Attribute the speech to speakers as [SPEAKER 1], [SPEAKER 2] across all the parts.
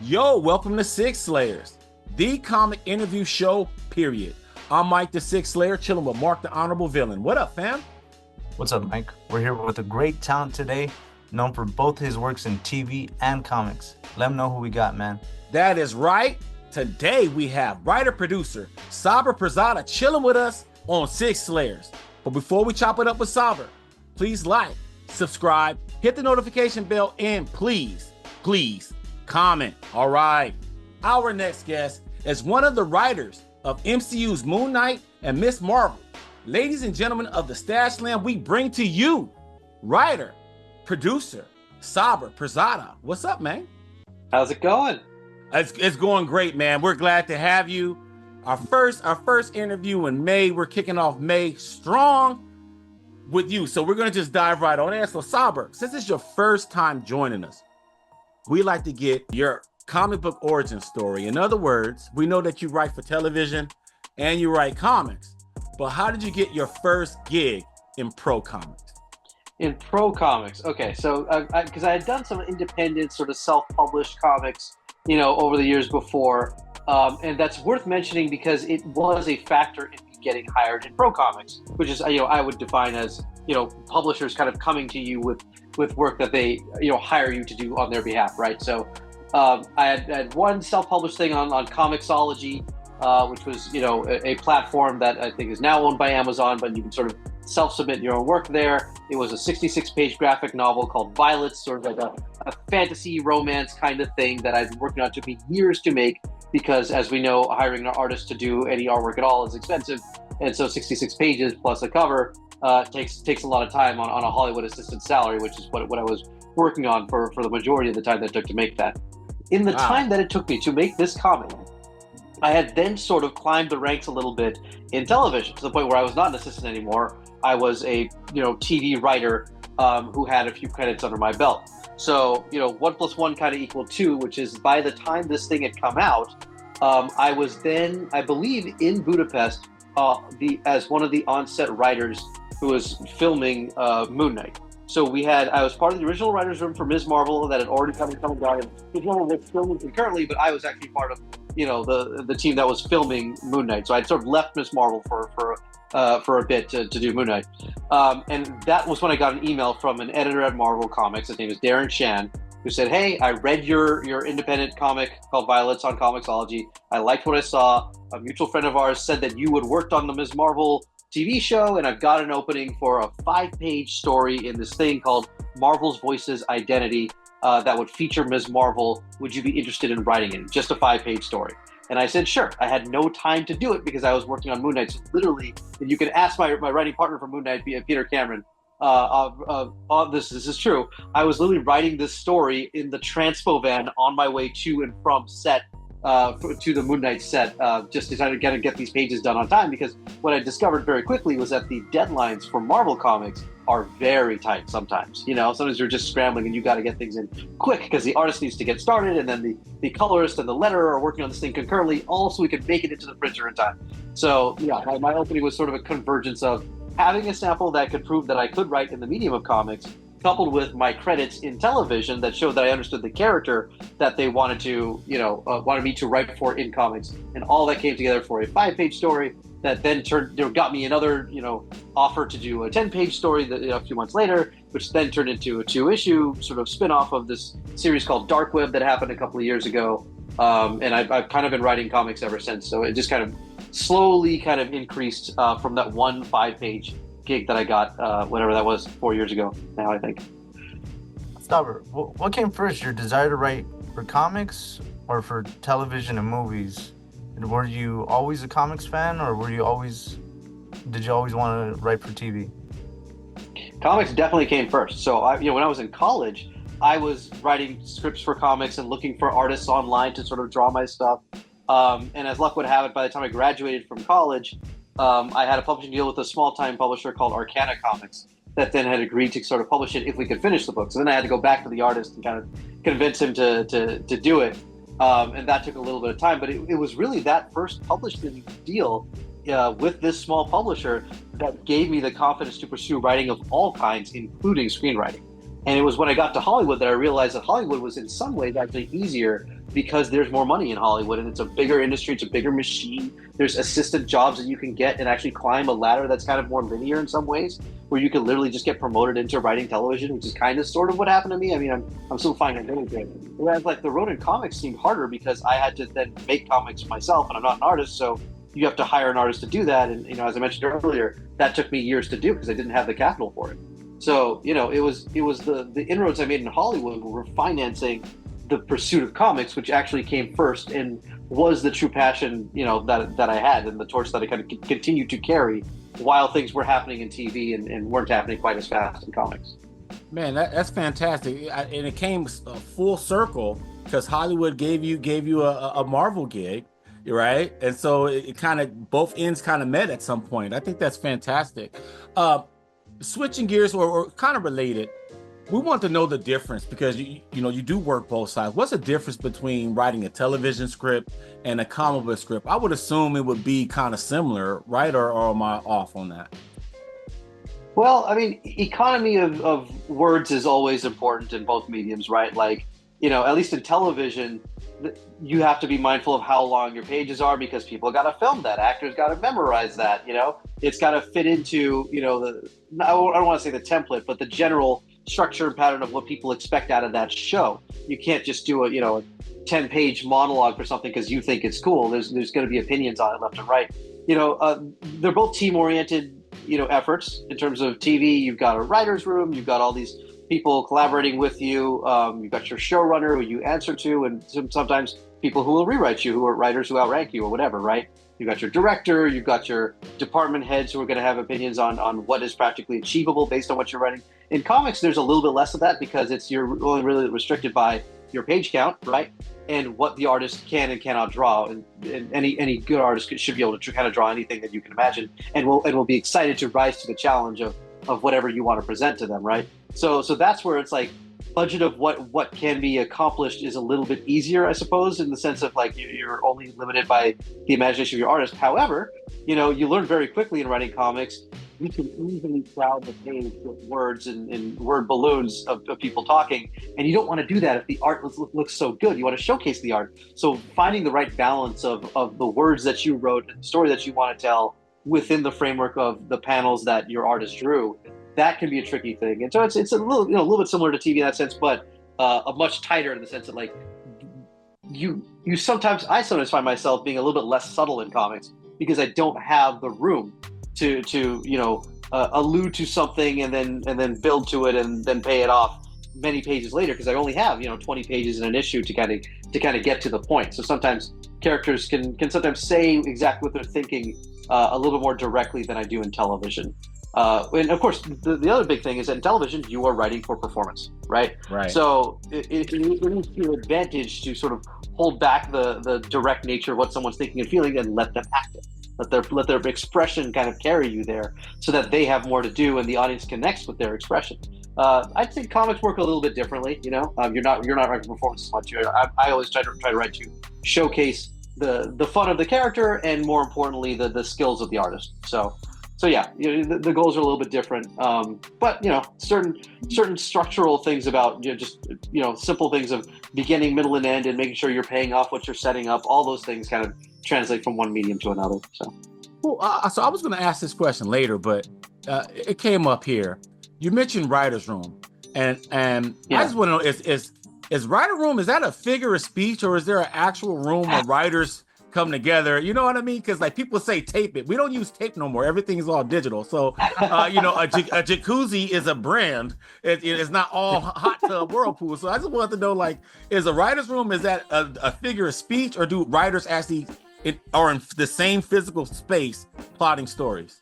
[SPEAKER 1] Yo, welcome to Six Slayers, the comic interview show, period. I'm Mike the Six Slayer, chilling with Mark the Honorable Villain. What up, fam?
[SPEAKER 2] What's up, Mike? We're here with a great talent today, known for both his works in TV and comics. Let him know who we got, man.
[SPEAKER 1] That is right. Today we have writer-producer Saber Perzada chilling with us on Six Slayers. But before we chop it up with Saber, please like, subscribe, hit the notification bell, and please comment. All right. Our next guest is one of the writers of MCU's Moon Knight and Ms. Marvel. Ladies and gentlemen of the Stash Land, we bring to you writer, producer, Saber Perzada. What's up, man?
[SPEAKER 3] How's it going?
[SPEAKER 1] It's going great, man. We're glad to have you. Our first interview in May. We're kicking off May strong with you. So we're going to just dive right on in. So Saber, since it's your first time joining us, we like to get your comic book origin story. In other words, we know that you write for television and you write comics, but how did you get your first gig in pro comics?
[SPEAKER 3] In pro comics, okay. So, because I had done some independent, sort of self-published comics, over the years before, and that's worth mentioning because it was a factor in me getting hired in pro comics, which is, I would define as, publishers kind of coming to you with work that they, hire you to do on their behalf, right? So, I had one self-published thing on Comixology, which was, a platform that I think is now owned by Amazon, but you can sort of self-submit your own work there. It was a 66-page graphic novel called Violets, sort of like a fantasy romance kind of thing that I've been working on. It took me years to make because, as we know, hiring an artist to do any artwork at all is expensive. And so 66 pages plus a cover takes a lot of time on a Hollywood assistant salary, which is what I was working on for the majority of the time that it took to make that. In the time that it took me to make this comic, I had then sort of climbed the ranks a little bit in television to the point where I was not an assistant anymore. I was a TV writer who had a few credits under my belt. So 1 + 1 kind of equaled 2, which is by the time this thing had come out, I was then, I believe, in Budapest as one of the on-set writers who was filming Moon Knight. So I was part of the original writers' room for Ms. Marvel that had already come and gone. Ms. Marvel was filming concurrently, but I was actually part of the team that was filming Moon Knight. So I'd sort of left Ms. Marvel for a bit to do Moon Knight. And that was when I got an email from an editor at Marvel Comics. His name is Darren Shan, who said, "Hey, I read your independent comic called Violets on Comixology. I liked what I saw. A mutual friend of ours said that you had worked on the Ms. Marvel TV show, and I've got an opening for a 5-page story in this thing called Marvel's Voices Identity that would feature Ms. Marvel. Would you be interested in writing it? Just a 5-page story." And I said, sure. I had no time to do it because I was working on Moon Knight. So literally, and you can ask my writing partner for Moon Knight, Peter Cameron, this is true. I was literally writing this story in the transpo van on my way to and from set, to the Moon Knight set, just to try to get these pages done on time, because what I discovered very quickly was that the deadlines for Marvel Comics are very tight sometimes. Sometimes you're just scrambling and you got to get things in quick because the artist needs to get started, and then the colorist and the letterer are working on this thing concurrently, all so we can make it into the printer in time. So yeah, my opening was sort of a convergence of having a sample that could prove that I could write in the medium of comics, coupled with my credits in television that showed that I understood the character that they wanted me to write for in comics, and all that came together for a 5-page story that then got me another offer to do a 10-page story a few months later, which then turned into a 2-issue sort of spin-off of this series called Dark Web that happened a couple of years ago, and I've kind of been writing comics ever since. So it just kind of slowly kind of increased from that one 5-page gig that I got, whatever that was, 4 years ago now, I think.
[SPEAKER 2] Saber, what came first, your desire to write for comics or for television and movies? And were you always a comics fan, or did you always want to write for TV?
[SPEAKER 3] Comics definitely came first. So when I was in college, I was writing scripts for comics and looking for artists online to sort of draw my stuff. And as luck would have it, by the time I graduated from college, I had a publishing deal with a small-time publisher called Arcana Comics that then had agreed to sort of publish it if we could finish the book. So then I had to go back to the artist and kind of convince him to do it. And that took a little bit of time. But it was really that first publishing deal with this small publisher that gave me the confidence to pursue writing of all kinds, including screenwriting. And it was when I got to Hollywood that I realized that Hollywood was in some ways actually easier because there's more money in Hollywood and it's a bigger industry, it's a bigger machine. There's assistant jobs that you can get and actually climb a ladder that's kind of more linear in some ways, where you can literally just get promoted into writing television, which is kind of sort of what happened to me. I mean, I'm still finding it really good. Whereas like the road in comics seemed harder because I had to then make comics myself and I'm not an artist, so you have to hire an artist to do that. And, as I mentioned earlier, that took me years to do because I didn't have the capital for it. So, it was the inroads I made in Hollywood were financing the pursuit of comics, which actually came first and was the true passion, that I had, and the torch that I kind of continued to carry while things were happening in TV and weren't happening quite as fast in comics.
[SPEAKER 1] Man, that's fantastic, and it came full circle because Hollywood gave you a Marvel gig, right? And so it kind of both ends kind of met at some point. I think that's fantastic. Switching gears or kind of related, we want to know the difference because you do work both sides. What's the difference between writing a television script and a comic book script? I would assume it would be kind of similar, right? Or am I off on that?
[SPEAKER 3] Well, I mean, economy of words is always important in both mediums, right? Like, at least in television, you have to be mindful of how long your pages are because people got to film that. Actors got to memorize that, It's got to fit into, I don't want to say the template, but the general structure and pattern of what people expect out of that show. You can't just do a 10-page monologue for something because you think it's cool. There's going to be opinions on it left and right. They're both team-oriented, efforts. In terms of TV, you've got a writer's room, you've got all these people collaborating with you. You've got your showrunner who you answer to, and sometimes people who will rewrite you, who are writers who outrank you or whatever, right? You've got your director, you've got your department heads who are going to have opinions on what is practically achievable based on what you're writing. In comics, there's a little bit less of that because you're only really restricted by your page count, right? And what the artist can and cannot draw. And any good artist should be able to kind of draw anything that you can imagine and will be excited to rise to the challenge of whatever you want to present to them, right? So that's where it's like budget of what can be accomplished is a little bit easier, I suppose, in the sense of like you're only limited by the imagination of your artist. However, you learn very quickly in writing comics, you can easily crowd the page with words and word balloons of people talking. And you don't want to do that if the art looks so good. You want to showcase the art. So finding the right balance of the words that you wrote and the story that you want to tell within the framework of the panels that your artist drew, that can be a tricky thing. And so it's a little bit similar to TV in that sense, but a much tighter in the sense that like I sometimes find myself being a little bit less subtle in comics because I don't have the room to allude to something and then build to it and then pay it off many pages later because I only have 20 pages in an issue to kind of get to the point. So sometimes characters can sometimes say exactly what they're thinking a little bit more directly than I do in television. And of course, the other big thing is that in television, you are writing for performance, right?
[SPEAKER 1] Right.
[SPEAKER 3] So it is to your advantage to sort of hold back the direct nature of what someone's thinking and feeling and let them act it. Let their expression kind of carry you there so that they have more to do and the audience connects with their expression. I'd say comics work a little bit differently. You're not writing performance as much. I always try to write to showcase the fun of the character and more importantly the skills of the artist. So yeah, the goals are a little bit different, but certain structural things about just simple things of beginning, middle, and end, and making sure you're paying off what you're setting up. All those things kind of translate from one medium to another. So,
[SPEAKER 1] well, so I was going to ask this question later, but it came up here. You mentioned writer's room, and yeah. I just want to know is writer room, is that a figure of speech or is there an actual room where writers come together? You know what I mean? Because like people say tape it. We don't use tape no more. Everything is all digital. So, a jacuzzi is a brand. It's not all hot tub whirlpool. So I just wanted to know, like, is a writer's room, is that a figure of speech or do writers actually are in the same physical space plotting stories?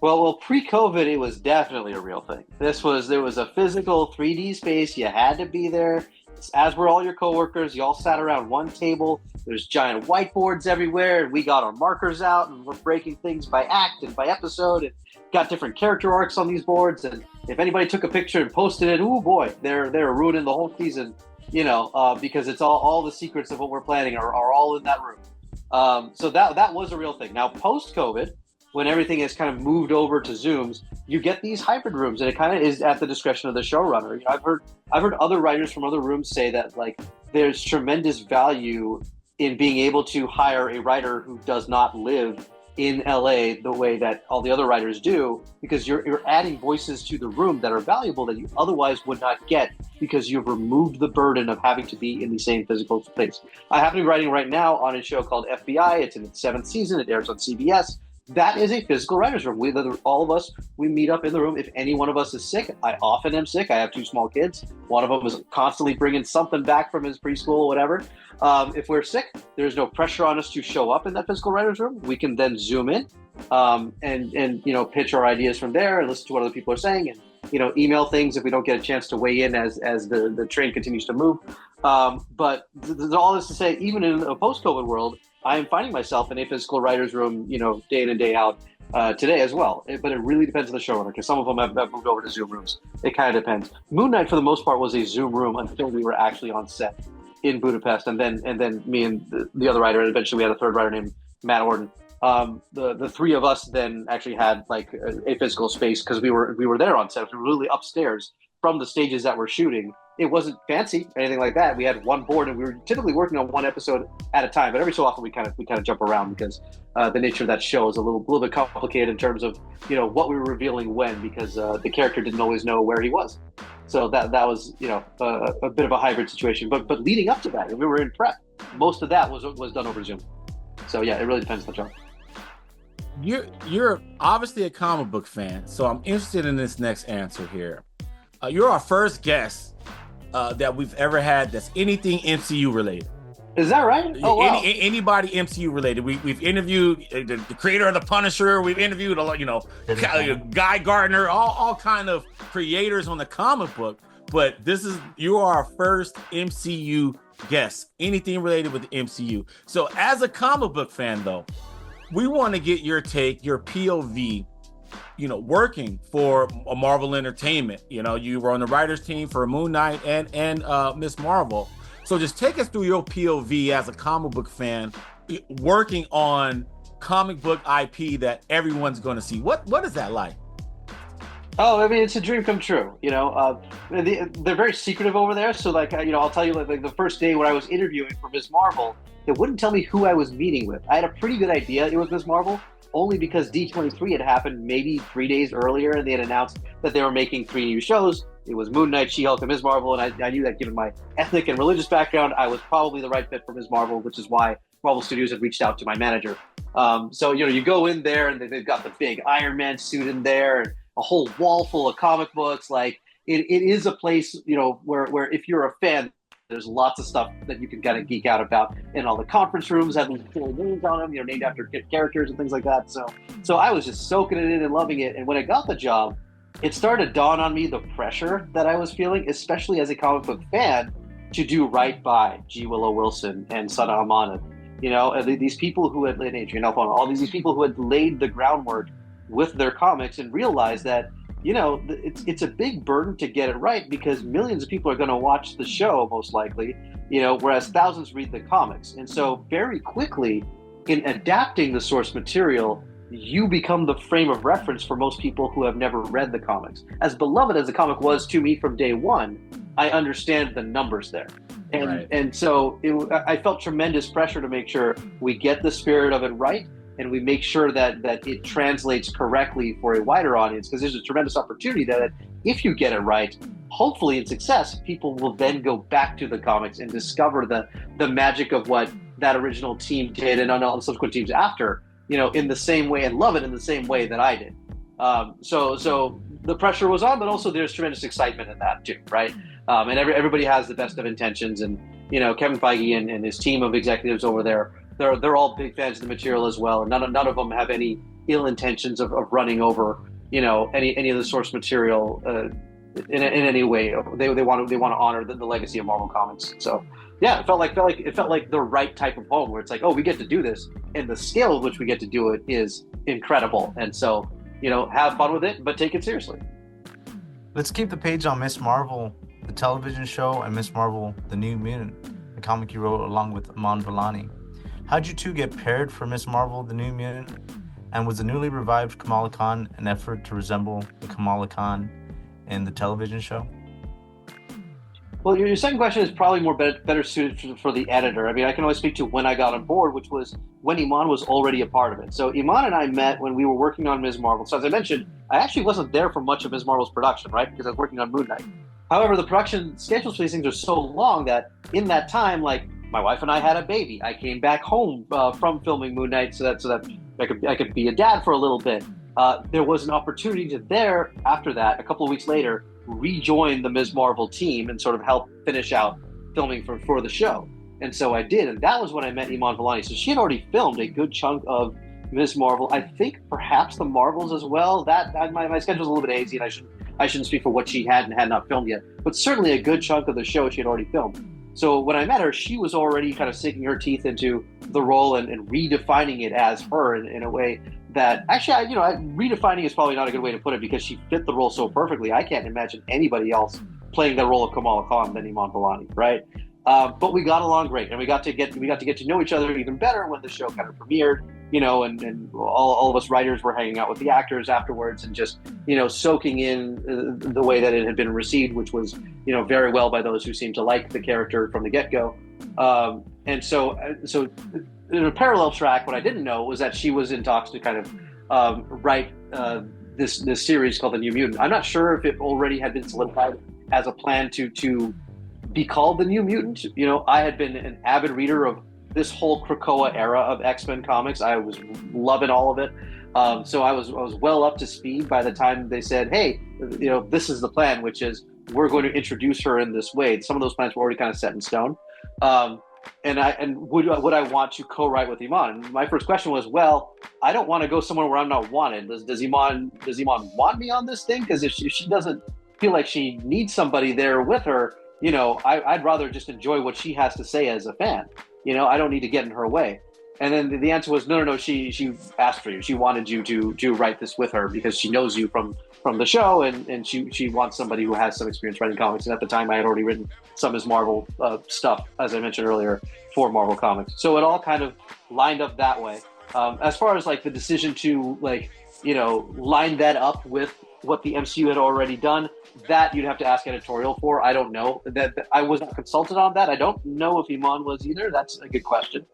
[SPEAKER 3] Well, pre-COVID, it was definitely a real thing. There was a physical 3D space. You had to be there. As were all your coworkers. You all sat around one table. There's giant whiteboards everywhere, and we got our markers out, and we're breaking things by act and by episode, and got different character arcs on these boards. And if anybody took a picture and posted it, oh boy, they're ruining the whole season, because it's all the secrets of what we're planning are all in that room. So that was a real thing. Now, post-COVID, when everything is kind of moved over to Zooms, you get these hybrid rooms, and it kind of is at the discretion of the showrunner. You know, I've heard other writers from other rooms say that like there's tremendous value in being able to hire a writer who does not live in LA the way that all the other writers do, because you're adding voices to the room that are valuable that you otherwise would not get, because you've removed the burden of having to be in the same physical place. I happen to be writing right now on a show called FBI. It's in its 7th season. It airs on CBS. That is a physical writer's room. All of us, we meet up in the room. If any one of us is sick, I often am sick. I have 2 small kids. One of them is constantly bringing something back from his preschool or whatever. If we're sick, there's no pressure on us to show up in that physical writer's room. We can then Zoom in and you know, pitch our ideas from there and listen to what other people are saying, and you know, email things if we don't get a chance to weigh in as the train continues to move. But there's all this to say, even in a post-COVID world, I am finding myself in a physical writer's room, you know, day in and day out today as well. But it really depends on the showrunner, because some of them have moved over to Zoom rooms. It kind of depends. Moon Knight, for the most part, was a Zoom room until we were actually on set in Budapest, and then me and the other writer, and eventually we had a third writer named Matt Orton. The 3 of us then actually had like a physical space, because we were there on set. We were really upstairs from the stages that we're shooting. It wasn't fancy or anything like that. We had one board, and we were typically working on one episode at a time. But every so often, we kind of jump around, because the nature of that show is a little bit complicated in terms of, you know, what we were revealing when, because the character didn't always know where he was. So that was, you know, a bit of a hybrid situation. But leading up to that, we were in prep. Most of that was done over Zoom. So yeah, it really depends on the show.
[SPEAKER 1] You're obviously a comic book fan, so I'm interested in this next answer here. You're our first guest that we've ever had that's anything MCU related.
[SPEAKER 3] Is that right? Oh, wow.
[SPEAKER 1] Anybody MCU related. We've interviewed the creator of the Punisher. We've interviewed a lot, you know, Guy Gardner, all kind of creators on the comic book. But you are our first MCU guest. Anything related with the MCU. So as a comic book fan, though, we want to get your take, your POV, you know, working for Marvel Entertainment. You know, you were on the writers team for Moon Knight and Ms. Marvel. So just take us through your POV as a comic book fan, working on comic book IP that everyone's going to see. What is that like?
[SPEAKER 3] Oh, I mean, it's a dream come true. You know, they're very secretive over there. So, like, you know, I'll tell you, like the first day when I was interviewing for Ms. Marvel, they wouldn't tell me who I was meeting with. I had a pretty good idea it was Ms. Marvel, only because D23 had happened maybe 3 days earlier, and they had announced that they were making 3 new shows. It was Moon Knight, She-Hulk, and Ms. Marvel, and I knew that given my ethnic and religious background, I was probably the right fit for Ms. Marvel, which is why Marvel Studios had reached out to my manager. So, you know, you go in there, and they've got the big Iron Man suit in there, and a whole wall full of comic books. Like, it is a place, you know, where if you're a fan, there's lots of stuff that you can kind of geek out about. And all the conference rooms have these cool names on them, you know, named after characters and things like that. So I was just soaking it in and loving it. And when I got the job, it started to dawn on me the pressure that I was feeling, especially as a comic book fan, to do right by G. Willow Wilson and Sana Amanat. You know, these people who had laid Adrian Alphona, all these people who had laid the groundwork with their comics, and realized that, you know, it's a big burden to get it right, because millions of people are going to watch the show most likely, you know, whereas thousands read the comics. And so very quickly, in adapting the source material, you become the frame of reference for most people who have never read the comics. As beloved as the comic was to me from day one, I understand the numbers there. And right. And so I felt tremendous pressure to make sure we get the spirit of it right, and we make sure that it translates correctly for a wider audience, because there's a tremendous opportunity that if you get it right, hopefully in success, people will then go back to the comics and discover the magic of what that original team did, and on all the subsequent teams after, you know, in the same way, and love it in the same way that I did. So the pressure was on, but also there's tremendous excitement in that too, right? And everybody has the best of intentions, and, you know, Kevin Feige and his team of executives over there, they're all big fans of the material as well, and none of them have any ill intentions of running over, you know, any of the source material in any way. They want to honor the legacy of Marvel Comics. So yeah, it felt like the right type of home, where it's like, oh, we get to do this, and the scale of which we get to do it is incredible. And so, you know, have fun with it, but take it seriously.
[SPEAKER 2] Let's keep the page on Ms. Marvel, the television show, and Ms. Marvel, the New Mutant, the comic you wrote along with Aman Vellani. How'd you two get paired for Ms. Marvel, the New Mutant? And was the newly revived Kamala Khan an effort to resemble the Kamala Khan in the television show?
[SPEAKER 3] Well, your second question is probably better suited for the editor. I mean, I can only speak to when I got on board, which was when Iman was already a part of it. So Iman and I met when we were working on Ms. Marvel. So as I mentioned, I actually wasn't there for much of Ms. Marvel's production, right? Because I was working on Moon Knight. However, the production schedules for these things are so long that in that time, like, my wife and I had a baby. I came back home from filming Moon Knight so that I could be a dad for a little bit. There was an opportunity to after that, a couple of weeks later, rejoin the Ms. Marvel team and sort of help finish out filming for the show. And so I did, and that was when I met Iman Vellani. So she had already filmed a good chunk of Ms. Marvel. I think perhaps the Marvels as well. My schedule's a little bit hazy, and I shouldn't speak for what she had and had not filmed yet. But certainly a good chunk of the show she had already filmed. So when I met her, she was already kind of sinking her teeth into the role and redefining it as her in a way that actually, redefining is probably not a good way to put it because she fit the role so perfectly. I can't imagine anybody else playing the role of Kamala Khan than Iman Vellani, right? But we got along great, and we got to get to know each other even better when the show kind of premiered. And all of us writers were hanging out with the actors afterwards and just, soaking in the way that it had been received, which was, very well by those who seemed to like the character from the get-go. And so in a parallel track, what I didn't know was that she was in talks to kind of write this series called The New Mutant. I'm not sure if it already had been solidified as a plan to be called The New Mutant. I had been an avid reader of this whole Krakoa era of X-Men comics. I was loving all of it. So I was well up to speed by the time they said, hey, this is the plan, which is we're going to introduce her in this way. Some of those plans were already kind of set in stone. And would I want to co-write with Iman? And my first question was, well, I don't want to go somewhere where I'm not wanted. Does Iman want me on this thing? Because if she doesn't feel like she needs somebody there with her, I'd rather just enjoy what she has to say as a fan. I don't need to get in her way. And then the answer was, no. She asked for you. She wanted you to write this with her because she knows you from the show, and she wants somebody who has some experience writing comics. And at the time, I had already written some as Marvel stuff, as I mentioned earlier, for Marvel Comics. So it all kind of lined up that way. As far as like the decision to line that up with what the MCU had already done, that you'd have to ask editorial for. I don't know. That I was not consulted on that. I don't know if Iman was either. That's a good question.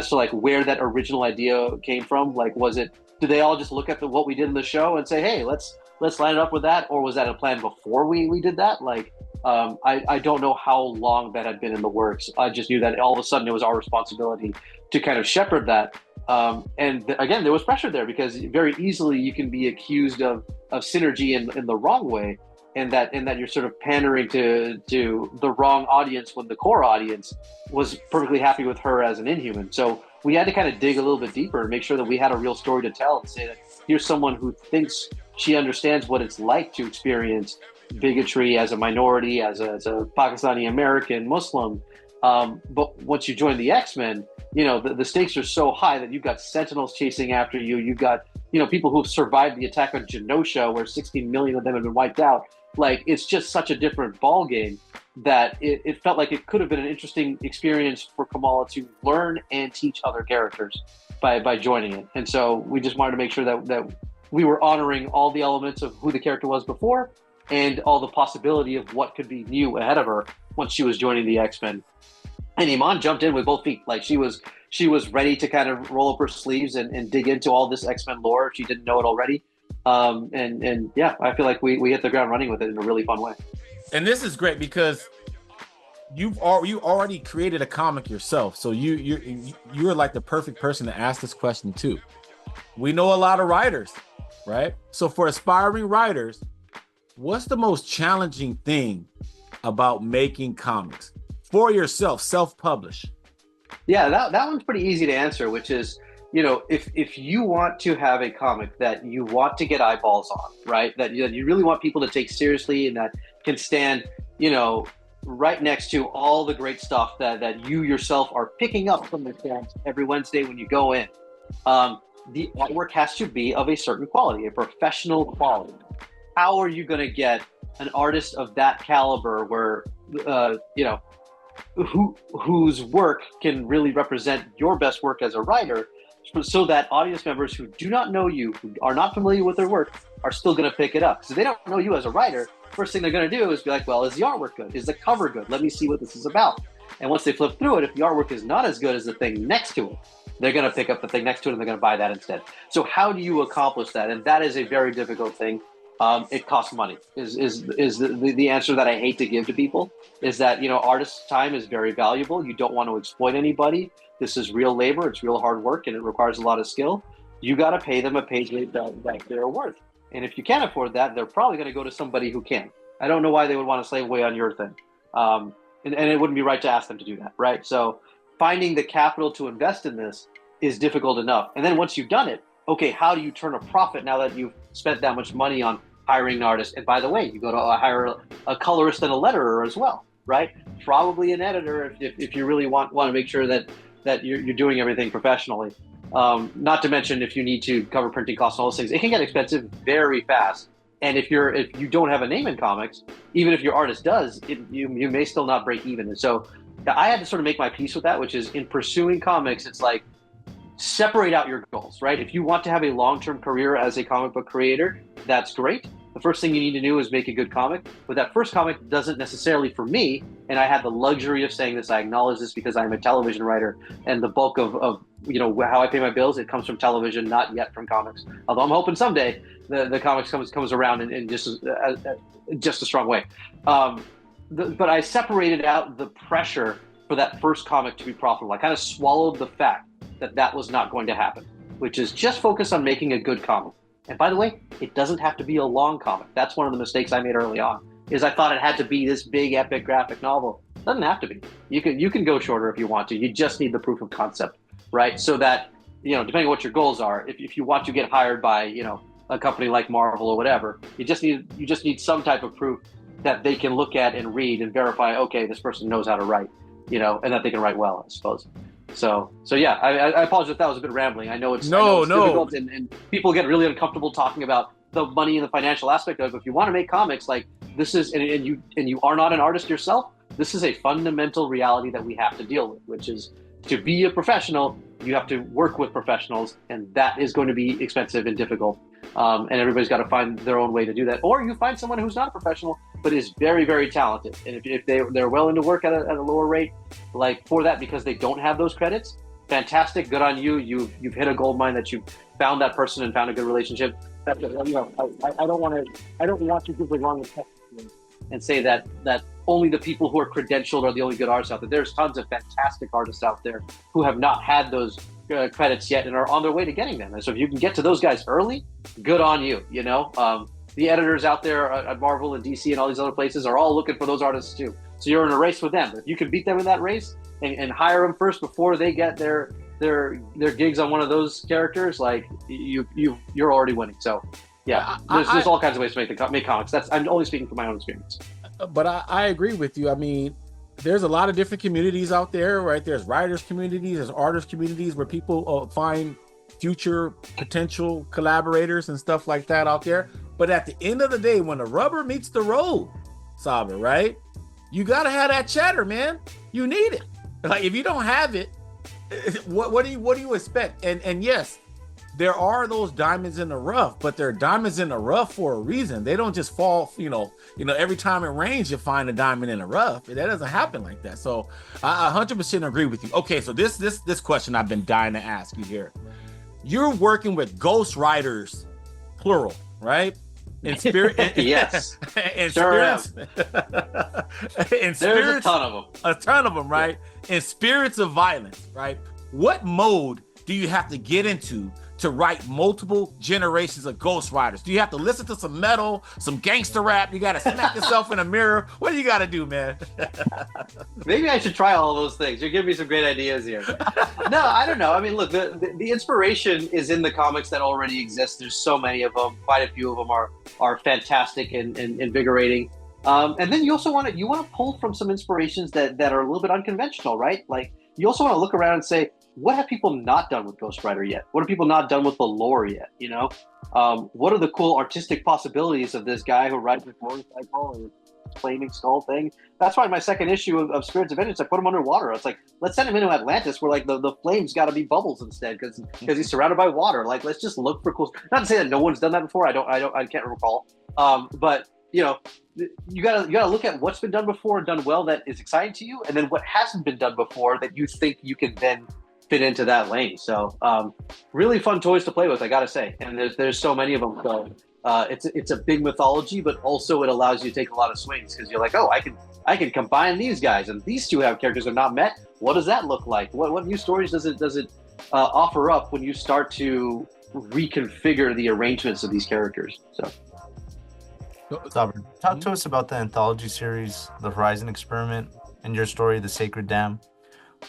[SPEAKER 3] So like where that original idea came from. Like, did they all just look at what we did in the show and say, hey, let's line it up with that? Or was that a plan before we did that? Like, I don't know how long that had been in the works. I just knew that all of a sudden it was our responsibility to kind of shepherd that. And again, there was pressure there because very easily you can be accused of synergy in the wrong way. And that you're sort of pandering to the wrong audience when the core audience was perfectly happy with her as an Inhuman. So we had to kind of dig a little bit deeper and make sure that we had a real story to tell and say that here's someone who thinks she understands what it's like to experience bigotry as a minority, as a Pakistani American Muslim. But once you join the X-Men, the stakes are so high that you've got Sentinels chasing after you. You've got people who've survived the attack on Genosha, where 16 million of them have been wiped out. Like, it's just such a different ball game that it felt like it could have been an interesting experience for Kamala to learn and teach other characters by joining it. And so we just wanted to make sure that we were honoring all the elements of who the character was before and all the possibility of what could be new ahead of her once she was joining the X-Men. And Iman jumped in with both feet. Like, she was ready to kind of roll up her sleeves and dig into all this X-Men lore if she didn't know it already. And yeah, I feel like we hit the ground running with it in a really fun way.
[SPEAKER 1] And this is great because you already created a comic yourself, so you're like the perfect person to ask this question to. We know a lot of writers, right? So for aspiring writers, what's the most challenging thing about making comics for yourself, self-publish?
[SPEAKER 3] Yeah, that one's pretty easy to answer, which is, if you want to have a comic that you want to get eyeballs on, right? That you really want people to take seriously and that can stand, right next to all the great stuff that you yourself are picking up from the fans every Wednesday when you go in. The artwork has to be of a certain quality, a professional quality. How are you going to get an artist of that caliber where, whose work can really represent your best work as a writer so that audience members who do not know you, who are not familiar with their work, are still going to pick it up. Because if they don't know you as a writer, first thing they're going to do is be like, well, is the artwork good? Is the cover good? Let me see what this is about. And once they flip through it, if the artwork is not as good as the thing next to it, they're going to pick up the thing next to it and they're going to buy that instead. So how do you accomplish that? And that is a very difficult thing. It costs money is the answer that I hate to give to people, is that, artists' time is very valuable. You don't want to exploit anybody. This is real labor. It's real hard work, and it requires a lot of skill. You got to pay them a pay rate that they're worth. And if you can't afford that, they're probably going to go to somebody who can. I don't know why they would want to slave away on your thing. And it wouldn't be right to ask them to do that, right? So finding the capital to invest in this is difficult enough. And then once you've done it, okay, how do you turn a profit now that you've spent that much money on hiring an artist? And by the way, you go to hire a colorist and a letterer as well, right? Probably an editor if you really want to make sure that you're doing everything professionally. Not to mention if you need to cover printing costs and all those things, it can get expensive very fast. And if you don't have a name in comics, even if your artist does, you may still not break even. And so I had to sort of make my peace with that, which is in pursuing comics, it's like, separate out your goals, right? If you want to have a long-term career as a comic book creator, that's great. The first thing you need to do is make a good comic. But that first comic doesn't necessarily, for me, and I had the luxury of saying this, I acknowledge this because I'm a television writer, and the bulk of how I pay my bills, it comes from television, not yet from comics. Although I'm hoping someday the comics comes around in just a strong way. But I separated out the pressure for that first comic to be profitable. I kind of swallowed the fact that was not going to happen, which is just focus on making a good comic. And by the way, it doesn't have to be a long comic. That's one of the mistakes I made early on, is I thought it had to be this big epic graphic novel. It doesn't have to be. You can go shorter if you want to. You just need the proof of concept, right? So that, depending on what your goals are, if you want to get hired by, a company like Marvel or whatever, you just need some type of proof that they can look at and read and verify, okay, this person knows how to write, and that they can write well, I suppose. So yeah, I apologize if that was a bit rambling. I know it's difficult, and people get really uncomfortable talking about the money and the financial aspect of it. But if you want to make comics, like this is, and you are not an artist yourself, this is a fundamental reality that we have to deal with, which is to be a professional, you have to work with professionals, and that is going to be expensive and difficult. And everybody's got to find their own way to do that. Or you find someone who's not a professional, but is very, very talented. And if they're willing to work at a lower rate, like for that, because they don't have those credits, fantastic, good on you. You've hit a gold mine that you found that person and found a good relationship. I don't want to give the wrong impression and say that only the people who are credentialed are the only good artists out there. There's tons of fantastic artists out there who have not had those credits yet and are on their way to getting them. And so if you can get to those guys early, good on you. The editors out there at Marvel and DC and all these other places are all looking for those artists too. So you're in a race with them. If you can beat them in that race and hire them first before they get their gigs on one of those characters, like you're already winning. So yeah, there's all kinds of ways to make comics. I'm only speaking from my own experience.
[SPEAKER 1] But I agree with you. I mean, there's a lot of different communities out there, right? There's writers communities, there's artist communities where people find future potential collaborators and stuff like that out there. But at the end of the day, when the rubber meets the road, Saber, right? You got to have that cheddar, man. You need it. Like if you don't have it, what do you expect? And yes, there are those diamonds in the rough, but they're diamonds in the rough for a reason. They don't just fall, every time it rains, you find a diamond in the rough. That doesn't happen like that. So I 100% agree with you. Okay, so this question I've been dying to ask you here. You're working with ghostwriters, plural, right? In spirit,
[SPEAKER 3] yes.
[SPEAKER 1] In
[SPEAKER 3] sure
[SPEAKER 1] spirits,
[SPEAKER 3] there's a ton of them.
[SPEAKER 1] A ton of them, right? Yeah. In spirits of violence, right? What mode do you have to get into to write multiple generations of ghostwriters? Do you have to listen to some metal, some gangster rap? You got to smack yourself in a mirror? What do you got to do, man?
[SPEAKER 3] Maybe I should try all those things. You're giving me some great ideas here. No, I don't know. I mean, look, the inspiration is in the comics that already exist. There's so many of them. Quite a few of them are fantastic and invigorating. And then you also want to pull from some inspirations that are a little bit unconventional, right? Like you also want to look around and say, what have people not done with Ghost Rider yet? What have people not done with the lore yet? What are the cool artistic possibilities of this guy who rides with motorcycle flaming skull thing. That's why my second issue of Spirits of Vengeance, I put him underwater. It's like, let's send him into Atlantis where like the flames got to be bubbles instead because he's surrounded by water. Like, let's just look for cool. Not to say that no one's done that before. I can't recall. But you know, you gotta look at what's been done before and done well that is exciting to you, and then what hasn't been done before that you think you can then fit into that lane. So really fun toys to play with, I gotta say. And there's so many of them. So it's a big mythology, but also it allows you to take a lot of swings because you're like, oh, I can combine these guys, and these two have characters that are not met. What does that look like? What new stories does it offer up when you start to reconfigure the arrangements of these characters? So.
[SPEAKER 2] Sabr, talk to us about the anthology series, The Horizon Experiment, and your story, The Sacred Dam.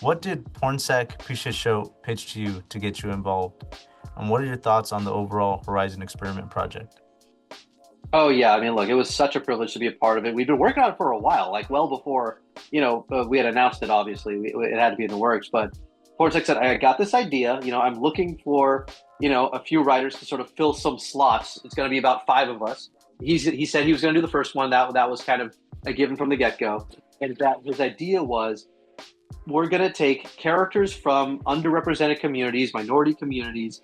[SPEAKER 2] What did Pornsak Show pitch to you to get you involved? And what are your thoughts on the overall Horizon Experiment project?
[SPEAKER 3] Oh, yeah. I mean, look, it was such a privilege to be a part of it. We've been working on it for a while, like well before, we had announced it, obviously. It had to be in the works. But Pornsak said, I got this idea. I'm looking for, a few writers to sort of fill some slots. It's going to be about 5 of us. He said he was going to do the first one. That was kind of a given from the get-go. And that his idea was, we're going to take characters from underrepresented communities, minority communities,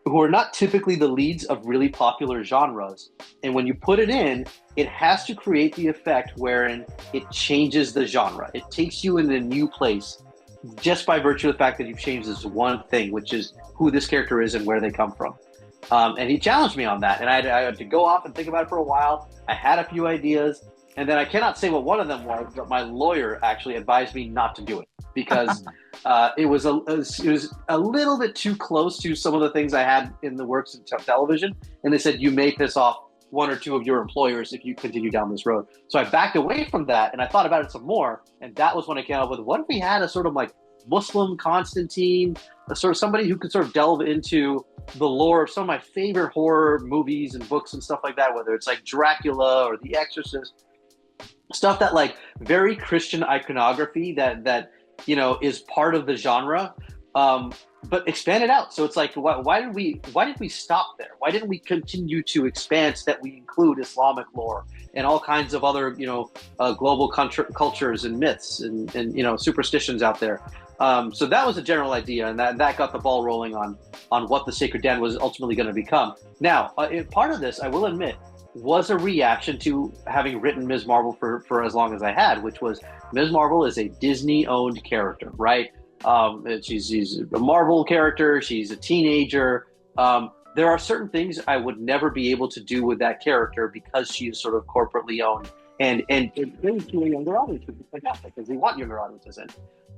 [SPEAKER 3] who are not typically the leads of really popular genres. And when you put it in, it has to create the effect wherein it changes the genre. It takes you in a new place just by virtue of the fact that you've changed this one thing, which is who this character is and where they come from. And he challenged me on that. And I had to go off and think about it for a while. I had a few ideas. And then I cannot say what one of them was, but my lawyer actually advised me not to do it because it was a little bit too close to some of the things I had in the works in television. And they said, you may piss off 1 or 2 of your employers if you continue down this road. So I backed away from that and I thought about it some more. And that was when I came up with, what if we had a sort of like Muslim Constantine, a sort of somebody who could sort of delve into the lore of some of my favorite horror movies and books and stuff like that, whether it's like Dracula or The Exorcist. Stuff that like very Christian iconography that is part of the genre, but expand it out. So it's like, why did we stop there? Why didn't we continue to expand so that we include Islamic lore and all kinds of other global cultures and myths and superstitions out there? So that was a general idea, and that got the ball rolling on what the Sacred Den was ultimately going to become. Now, part of this, I will admit, was a reaction to having written Ms. Marvel for as long as I had, which was Ms. Marvel is a Disney-owned character, right? She's a Marvel character. She's a teenager. There are certain things I would never be able to do with that character because she is sort of corporately owned and it brings to a younger audience, which is fantastic because they want younger audiences in.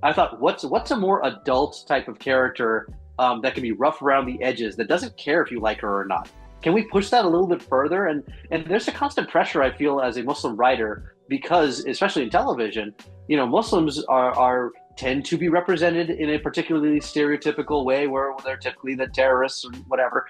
[SPEAKER 3] I thought, what's a more adult type of character that can be rough around the edges that doesn't care if you like her or not? Can we push that a little bit further? And there's a constant pressure I feel as a Muslim writer because, especially in television, Muslims are tend to be represented in a particularly stereotypical way where they're typically the terrorists or whatever.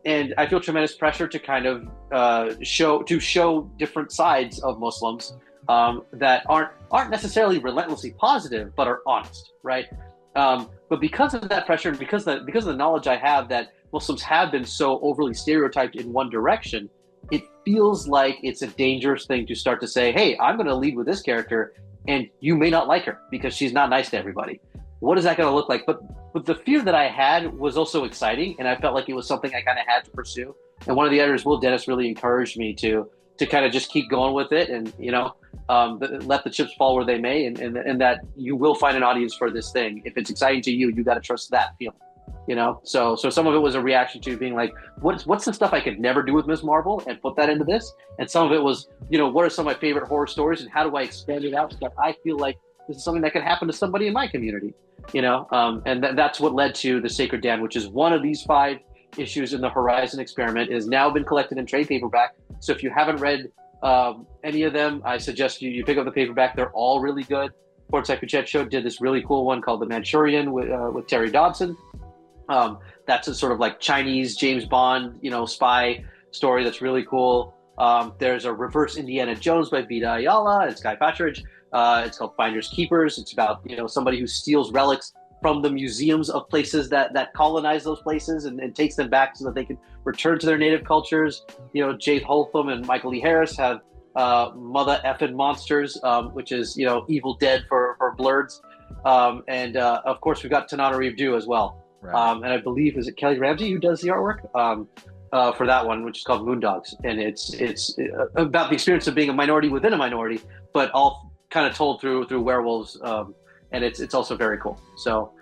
[SPEAKER 3] And I feel tremendous pressure to kind of show different sides of Muslims that aren't necessarily relentlessly positive, but are honest, right? But because of that pressure and because of the knowledge I have that Muslims have been so overly stereotyped in one direction, it feels like it's a dangerous thing to start to say, hey, I'm going to lead with this character and you may not like her because she's not nice to everybody. What is that going to look like? But the fear that I had was also exciting, and I felt like it was something I kind of had to pursue. And one of the editors, Will Dennis, really encouraged me to kind of just keep going with it and, let the chips fall where they may, and that you will find an audience for this thing. If it's exciting to you, you got to trust that feeling. So some of it was a reaction to being like, what's the stuff I could never do with Ms. Marvel and put that into this? And some of it was, what are some of my favorite horror stories and how do I expand it out so that I feel like this is something that could happen to somebody in my community, and that's what led to The Sacred Den, which is one of these 5 issues in the Horizon Experiment. It has now been collected in trade paperback. So if you haven't read any of them, I suggest you pick up the paperback. They're all really good. Pornsak Show did this really cool one called The Manchurian with Terry Dodson. That's a sort of like Chinese James Bond, spy story that's really cool. There's a reverse Indiana Jones by Vita Ayala and Sky Patridge. It's called Finders Keepers. It's about, somebody who steals relics from the museums of places that colonize those places and takes them back so that they can return to their native cultures. Jade Holtham and Michael E. Harris have Mother Effin' Monsters, which is Evil Dead for blurs, and of course we've got Tananarive Do as well,
[SPEAKER 1] Right.
[SPEAKER 3] and I believe is it Kelly Ramsey who does the artwork for that one, which is called Moondogs, and it's about the experience of being a minority within a minority, but all kind of told through werewolves, and it's also very cool. So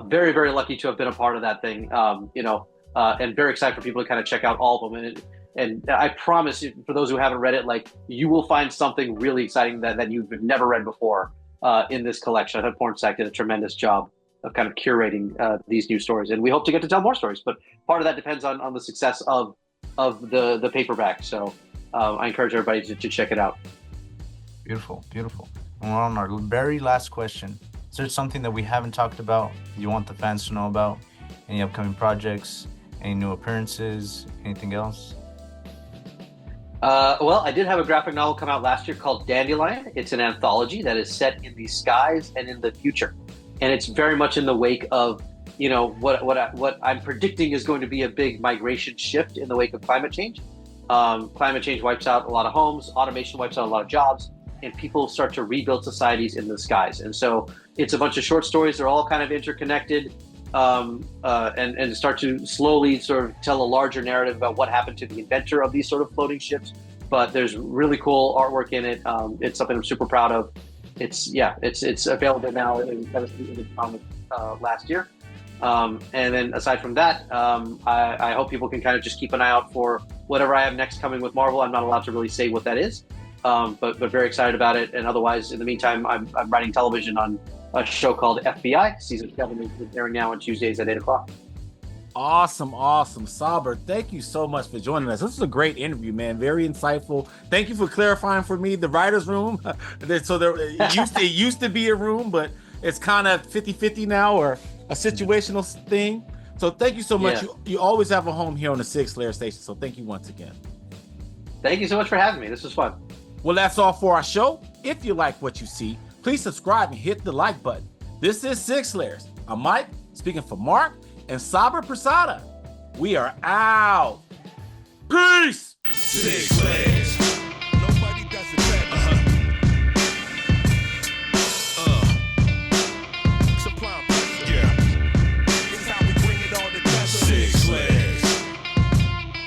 [SPEAKER 3] very very lucky to have been a part of that thing, and very excited for people to kind of check out all of them. And I promise you, for those who haven't read it, like you will find something really exciting that you've never read before in this collection. I thought Pornstack did a tremendous job of kind of curating these new stories, and we hope to get to tell more stories. But part of that depends on the success of the paperback. So I encourage everybody to check it out.
[SPEAKER 2] Beautiful, beautiful. And we're on our very last question. Is there something that we haven't talked about you want the fans to know about? Any upcoming projects? Any new appearances? Anything else?
[SPEAKER 3] Well, I did have a graphic novel come out last year called Dandelion. It's an anthology that is set in the skies and in the future, and it's very much in the wake of what I'm predicting is going to be a big migration shift in the wake of climate change. Climate change wipes out a lot of homes, automation wipes out a lot of jobs, and people start to rebuild societies in the skies. And so it's a bunch of short stories. They're all kind of interconnected. And start to slowly sort of tell a larger narrative about what happened to the inventor of these sort of floating ships. But there's really cool artwork in it. It's something I'm super proud of. It's available now. It was in the comic last year. And then aside from that, I hope people can kind of just keep an eye out for whatever I have next coming with Marvel. I'm not allowed to really say what that is, but very excited about it. And otherwise, in the meantime, I'm writing television on a show called FBI. Season 7 is airing now on Tuesdays at 8 o'clock.
[SPEAKER 1] Awesome. Saber, thank you so much for joining us. This was a great interview, man. Very insightful. Thank you for clarifying for me the writer's room. So it used to be a room, but it's kind of 50-50 now, or a situational thing. So thank you so much.
[SPEAKER 3] Yeah.
[SPEAKER 2] Mm-hmm.
[SPEAKER 1] You always have a home here on the Six Layer Station. So thank you once again.
[SPEAKER 3] Thank you so much for having me. This was fun.
[SPEAKER 1] Well, that's all for our show. If you like what you see, please subscribe and hit the like button. This is Six Layers. I'm Mike, speaking for Mark and Saber Prasada. We are out. Peace.
[SPEAKER 4] Six Layers.